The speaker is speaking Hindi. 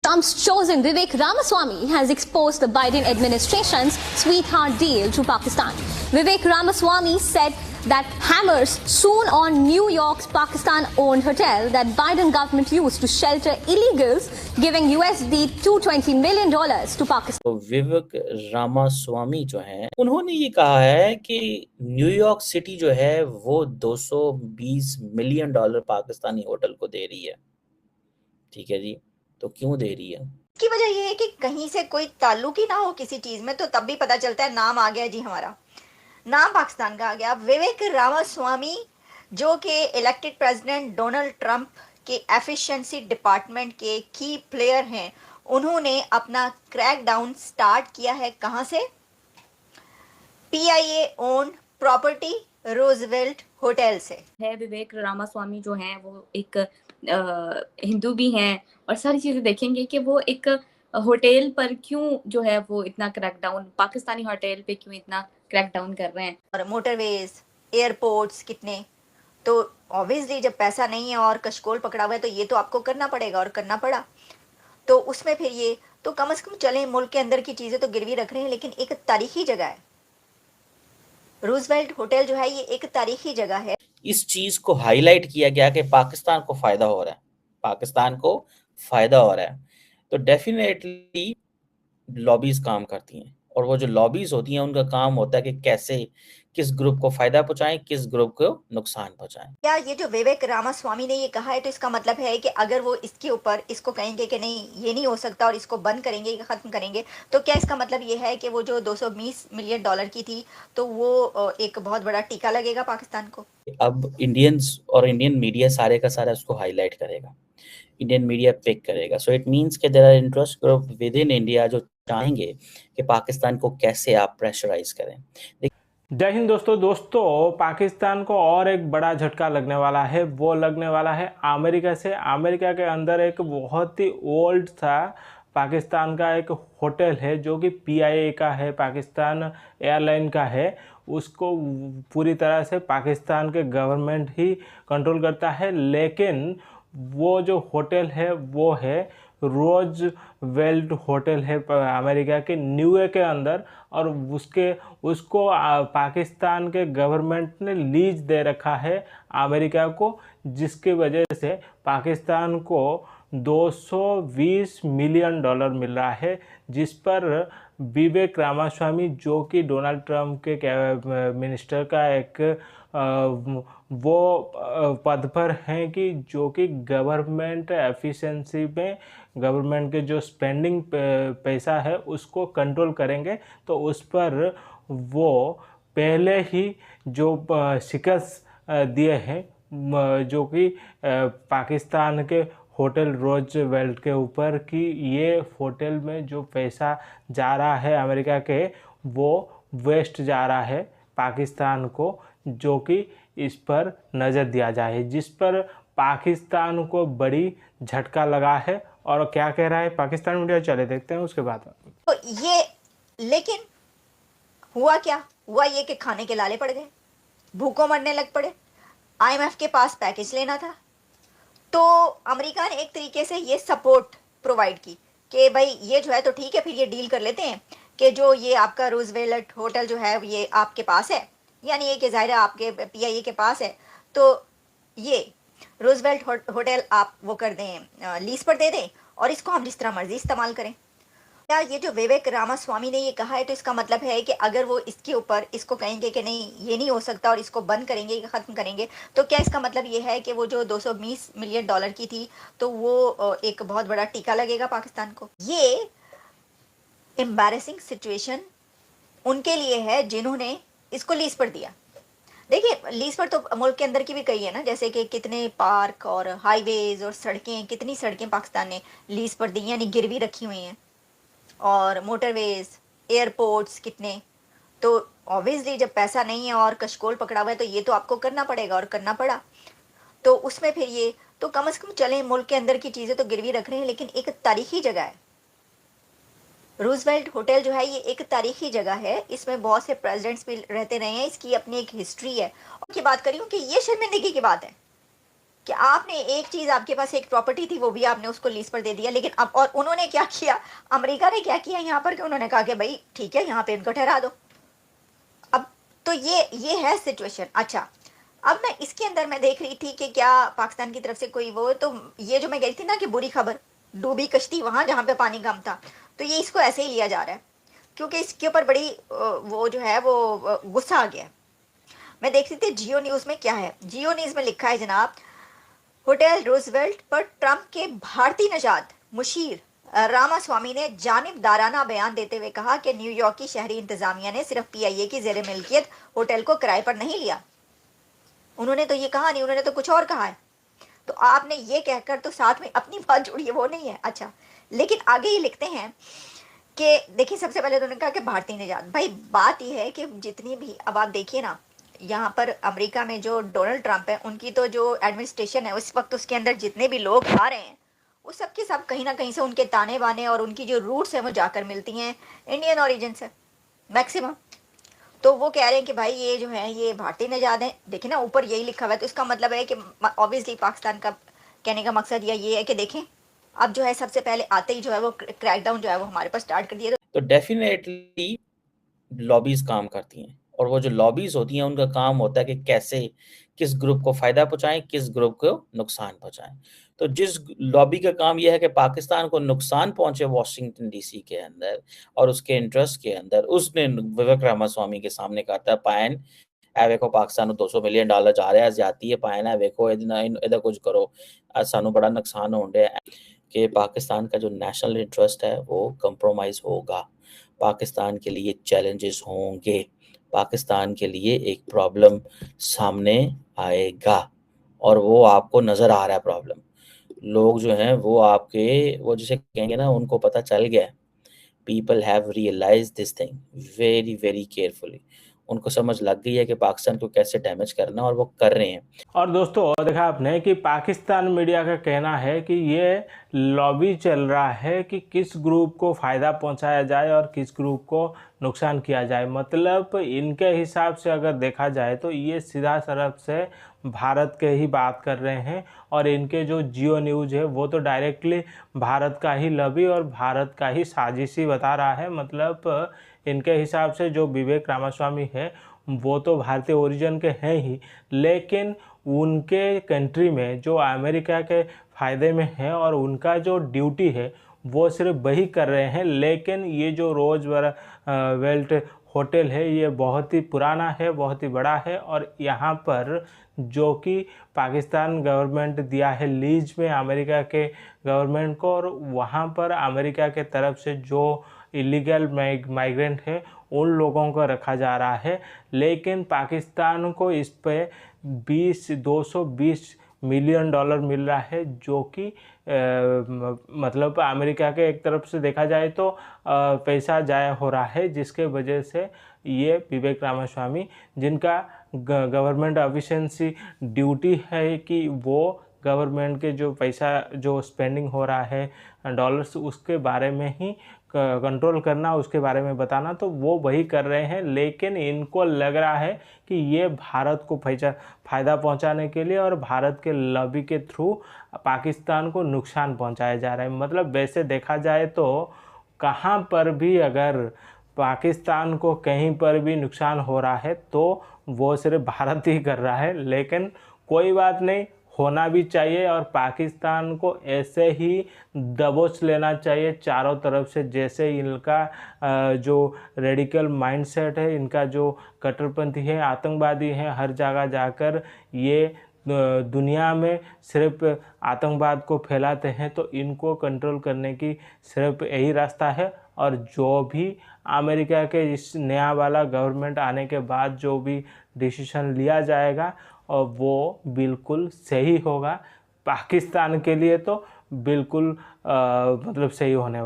Trump's chosen Vivek Ramaswamy has exposed the Biden administration's sweetheart deal to Pakistan. Vivek Ramaswamy said that hammers soon on New York's Pakistan-owned hotel that Biden government used to shelter illegals, giving USD $220 million to Pakistan. तो विवेक रामास्वामी जो हैं उन्होंने ये कहा है कि न्यूयॉर्क सिटी जो है वो $220 मिलियन पाकिस्तानी होटल को दे रही है। ठीक है जी, तो क्यों दे रही है? की वजह यह है कि कहीं से कोई ताल्लुक ही ना हो किसी चीज में, तो तब भी पता चलता है नाम आ गया जी, हमारा नाम पाकिस्तान का आ गया। विवेक रामास्वामी जो कि इलेक्टेड प्रेसिडेंट डोनाल्ड ट्रंप के एफिशिएंसी डिपार्टमेंट के की प्लेयर हैं, उन्होंने अपना क्रैकडाउन स्टार्ट किया है कहां से? PIA own property Roosevelt hotel से है। विवेक रामास्वामी जो हैं वो एक हिंदू भी हैं और सारी चीजें देखेंगे कि वो एक होटल पर क्यों जो है वो इतना क्रैकडाउन, पाकिस्तानी होटल पे क्यों इतना क्रैकडाउन कर रहे हैं। और मोटरवेज, एयरपोर्ट्स कितने, तो ऑब्वियसली जब पैसा नहीं है और कशकोल पकड़ा हुआ है तो ये तो आपको करना पड़ेगा, और करना पड़ा। तो उसमें फिर ये तो कम से कम चले, मुल्क के अंदर की चीजें तो गिरवी रख रहे हैं, लेकिन एक तारीखी जगह है रूजवेल्ट होटल जो है, ये एक तारीखी जगह है। इस चीज को हाईलाइट किया गया कि पाकिस्तान को फायदा हो रहा है, पाकिस्तान को फायदा हो रहा है। तो डेफिनेटली लॉबीज काम करती हैं, और वो जो लॉबीज होती हैं उनका काम होता है कि कैसे किस ग्रुप को फायदा पहुंचाएं, किस ग्रुप को नुकसान पहुंचाएं। क्या ये जो विवेक रामास्वामी ने ये कहा है तो इसका मतलब है कि अगर वो इसके ऊपर इसको कहेंगे कि नहीं ये नहीं हो सकता और इसको बंद करेंगे, खत्म करेंगे, तो क्या इसका मतलब ये है कि वो जो $220 मिलियन की थी तो वो एक बहुत बड़ा टीका लगेगा पाकिस्तान को? अब इंडियंस और इंडियन मीडिया सारे का सारा उसको हाईलाइट करेगा, इंडियन मीडिया पिक करेगा। सो इट मींस कि there are interest group within India जो चाहेंगे कि पाकिस्तान को कैसे आप प्रेशराइज करें। जय हिंद दोस्तों पाकिस्तान को और एक बड़ा झटका लगने वाला है, वो लगने वाला है अमेरिका से। अमेरिका के अंदर एक बहुत ही ओल्ड सा पाकिस्तान का एक होटल है जो कि पीआईए का है, पाकिस्तान एयरलाइन का है। उसको पूरी तरह से पाकिस्तान के गवर्नमेंट ही कंट्रोल करता है, लेकिन वो जो होटल है वो है रोजवेल्ट होटल है अमेरिका के न्यूयॉर्क के अंदर, और उसको पाकिस्तान के गवर्नमेंट ने लीज दे रखा है अमेरिका को, जिसकी वजह से पाकिस्तान को $220 मिलियन मिल रहा है, जिस पर विवेक रामास्वामी जो कि डोनाल्ड ट्रंप के मिनिस्टर का एक वो पद पर हैं कि जो कि गवर्नमेंट एफिशिएंसी में गवर्नमेंट के जो स्पेंडिंग पैसा है उसको कंट्रोल करेंगे। तो उस पर वो पहले ही जो शिकस्त दिए हैं जो कि पाकिस्तान के होटल रोजवेल्ट के ऊपर कि ये होटल में जो पैसा जा रहा है अमेरिका के वो वेस्ट जा रहा है पाकिस्तान को, जो कि इस पर नज़र दिया जाए, जिस पर पाकिस्तान को बड़ी झटका लगा है। और क्या कह रहा है पाकिस्तान मीडिया, चले देखते हैं उसके बाद। तो ये लेकिन हुआ क्या हुआ, ये कि खाने के लाले पड़ गए, भूखों मरने लग पड़े। आईएमएफ के पास पैकेज लेना था, तो अमेरिका ने एक तरीके से ये सपोर्ट प्रोवाइड की कि भाई ये जो है तो ठीक है, फिर ये डील कर लेते हैं कि जो ये आपका रूजवेल्ट होटल जो है ये आपके पास है, यानी ये कि ज़ाहिर है आपके पीआईए के पास है, तो ये रूजवेल्ट होटल आप वो कर दें, लीज पर दे दें, और इसको हम जिस तरह मर्जी इस्तेमाल करें। क्या ये जो विवेक रामास्वामी ने ये कहा है तो इसका मतलब है कि अगर वो इसके ऊपर इसको कहेंगे कि नहीं ये नहीं हो सकता और इसको बंद करेंगे, ख़त्म करेंगे, तो क्या इसका मतलब ये है कि वो जो $220 मिलियन की थी तो वो एक बहुत बड़ा टीका लगेगा पाकिस्तान को? ये एम्बैरेसिंग सिचुएशन उनके लिए है जिन्होंने इसको लीज पर दिया। देखिए लीज पर तो मुल्क के अंदर की भी कही है ना, जैसे कि कितने पार्क और हाईवेज और सड़कें, कितनी सड़कें पाकिस्तान ने लीज पर दी यानी गिरवी रखी हुई हैं, और मोटरवेज, एयरपोर्ट्स कितने। तो ऑब्वियसली जब पैसा नहीं है और कशकोल पकड़ा हुआ है तो ये तो आपको करना पड़ेगा, और करना पड़ा। तो उसमें फिर ये तो कम से कम चले, मुल्क के अंदर की चीज़ें तो गिरवी रख रहे हैं, लेकिन एक तारीखी जगह है रूजवेल्ट होटल जो है, ये एक तारीखी जगह है। इसमें बहुत से प्रेसिडेंट्स भी रहते रहे हैं, इसकी अपनी एक हिस्ट्री है। और की बात करी हूँ कि ये शर्मिंदगी की बात है कि आपने एक चीज़, आपके पास एक प्रॉपर्टी थी, वो भी आपने उसको लीज पर दे दिया, लेकिन अब और उन्होंने क्या किया, अमेरिका ने क्या किया यहाँ पर कि उन्होंने कहा कि भाई ठीक है, यहाँ पे इनको ठहरा दो। अब तो ये है सिचुएशन। अच्छा, अब मैं इसके अंदर मैं देख रही थी कि क्या पाकिस्तान की तरफ से कोई वो, तो ये जो मैं गई थी ना कि बुरी खबर, डूबी कश्ती वहाँ जहाँ पे पानी कम था, तो ये इसको ऐसे ही लिया जा रहा है क्योंकि इसके ऊपर बड़ी वो जो है वो गुस्सा आ गया। मैं देख रही थी जियो न्यूज़ में क्या है, जियो न्यूज़ में लिखा है जनाब, होटल रूजवेल्ट पर ट्रंप के भारतीय नजाद मुशीर रामास्वामी ने जानिबदाराना बयान देते हुए कहा कि न्यूयॉर्क की शहरी इंतजामिया ने सिर्फ पीआईए की ज़ेर मिल्कियत होटल को किराए पर नहीं लिया। उन्होंने तो ये कहा नहीं, उन्होंने तो कुछ और कहा है। तो आपने ये कहकर तो साथ में अपनी बात जोड़ी है, वो नहीं है। अच्छा, लेकिन आगे ये लिखते हैं कि देखिए, सबसे पहले तो उन्होंने कहा कि भारतीय निजात, भाई बात यह है कि जितनी भी, अब आप देखिए ना, यहाँ पर अमेरिका में जो डोनाल्ड ट्रंप है, उनकी तो जो एडमिनिस्ट्रेशन है उस वक्त, उसके अंदर जितने भी लोग आ रहे हैं वो सब के सब कहीं ना कहीं से उनके ताने बाने और उनकी जो रूट्स हैं वो जाकर मिलती हैं इंडियन ओरिजिन से मैक्सिमम। तो वो कह रहे हैं कि भाई ये जो है ये भारतीय निजात है। देखिए ना, ऊपर यही लिखा हुआ है, तो इसका मतलब है कि ऑब्वियसली पाकिस्तान का कहने का मकसद ये है कि देखें, अब जो है सबसे पहले आते ही जो है वो क्रैकडाउन जो है वो हमारे पास स्टार्ट कर दिया। तो डेफिनेटली लॉबीज काम करती हैं, और वो जो लॉबीज होती हैं उनका काम होता है कि कैसे किस ग्रुप को फायदा पहुंचाएं, किस ग्रुप को नुकसान पहुंचाएं। तो जिस लॉबी का काम यह है कि पाकिस्तान को नुकसान पहुंचे वाशिंगटन डीसी के अंदर और उसके इंटरेस्ट के अंदर, उसने विवेक रामास्वामी के सामने कहा था, पायन ए वेखो पाकिस्तान $200 मिलियन जा रहा है, ज्यादा है पायन, ए वेखो इधर कुछ करो, सानू बड़ा नुकसान हो रहा है कि पाकिस्तान का जो नेशनल इंटरेस्ट है वो कंप्रोमाइज होगा, पाकिस्तान के लिए चैलेंजेस होंगे, पाकिस्तान के लिए एक प्रॉब्लम सामने आएगा, और वो आपको नजर आ रहा है प्रॉब्लम। लोग जो हैं वो आपके, वो जिसे कहेंगे ना, उनको पता चल गया, people have realise this thing very very carefully, उनको समझ लग गई है कि पाकिस्तान को कैसे डैमेज करना, और वो कर रहे हैं। और दोस्तों देखा आपने कि पाकिस्तान मीडिया का कहना है कि ये लॉबी चल रहा है कि किस ग्रुप को फ़ायदा पहुंचाया जाए और किस ग्रुप को नुकसान किया जाए। मतलब इनके हिसाब से अगर देखा जाए तो ये सीधा सरफ से भारत के ही बात कर रहे हैं, और इनके जो जियो न्यूज़ है वो तो डायरेक्टली भारत का ही लॉबी और भारत का ही साजिशी बता रहा है। मतलब इनके हिसाब से जो विवेक रामास्वामी है वो तो भारतीय ओरिजिन के हैं ही, लेकिन उनके कंट्री में जो अमेरिका के फ़ायदे में है और उनका जो ड्यूटी है वो सिर्फ वही कर रहे हैं। लेकिन ये जो वेल्ट होटल है ये बहुत ही पुराना है, बहुत ही बड़ा है, और यहाँ पर जो कि पाकिस्तान गवर्नमेंट दिया है लीज में अमेरिका के गवर्नमेंट को, और वहाँ पर अमेरिका के तरफ से जो इलीगल माइग्रेंट है उन लोगों को रखा जा रहा है। लेकिन पाकिस्तान को इस पे 220 मिलियन डॉलर मिल रहा है, जो कि मतलब अमेरिका के एक तरफ से देखा जाए तो पैसा जाया हो रहा है, जिसके वजह से ये विवेक रामास्वामी, जिनका गवर्नमेंट एफिशिएंसी ड्यूटी है कि वो गवर्नमेंट के जो पैसा जो स्पेंडिंग हो रहा है डॉलर्स, उसके बारे में ही कंट्रोल करना, उसके बारे में बताना, तो वो वही कर रहे हैं। लेकिन इनको लग रहा है कि ये भारत को फ़ायदा पहुंचाने के लिए और भारत के लॉबी के थ्रू पाकिस्तान को नुकसान पहुंचाया जा रहा है। मतलब वैसे देखा जाए तो कहाँ पर भी अगर पाकिस्तान को कहीं पर भी नुकसान हो रहा है तो वो सिर्फ भारत ही कर रहा है। लेकिन कोई बात नहीं, होना भी चाहिए, और पाकिस्तान को ऐसे ही दबोच लेना चाहिए चारों तरफ से। जैसे इनका जो रेडिकल माइंडसेट है, इनका जो कट्टरपंथी है, आतंकवादी है, हर जगह जाकर ये दुनिया में सिर्फ आतंकवाद को फैलाते हैं, तो इनको कंट्रोल करने की सिर्फ यही रास्ता है। और जो भी अमेरिका के इस नया वाला गवर्नमेंट आने के बाद जो भी डिसीजन लिया जाएगा और वो बिल्कुल सही होगा, पाकिस्तान के लिए तो बिल्कुल मतलब सही होने वाला।